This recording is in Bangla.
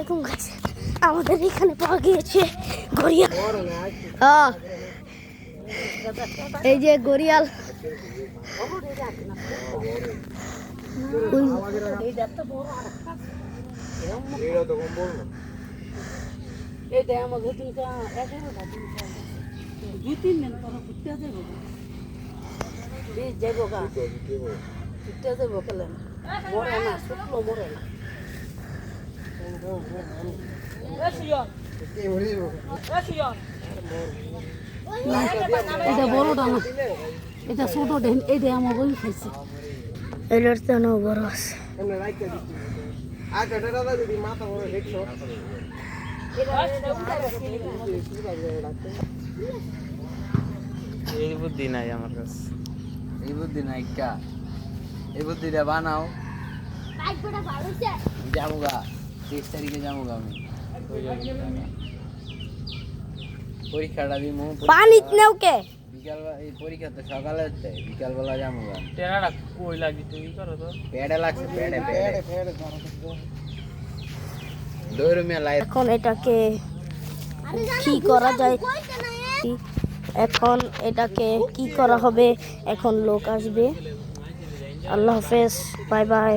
আলাইকুম গাইস, আমাদের এখানে পাওয়া গিয়েছে গড়িয়াল। এই যে গড়িয়াল, এটা বড়টা না, এটা ছোট দেন, এই দিয়ে আমার বই খাইছে। এটার তেনও বড় আছে। এই বুদ্ধি নাই আমার কাছে। এই বুদ্ধি নাই কা, এই বুদ্ধিটা বানাও। যাবো গা 23 তারিখে যাবো গা আমি পরীক্ষাটা দিব। পানি নেও কে? বিকাল এই পরীক্ষা তো সকালে হচ্ছে, বিকালবেলা যাবো গা। টেরাটা কই লাগি তুই করো তো। পেড়ে লাগছে, পেড়ে দৌড় মেয়ে লাইট। এখন এটাকে কি করা যায়? এখন এটাকে কি করা হবে? এখন লোক আসবে। আল্লাহ হাফেজ, বাই বাই।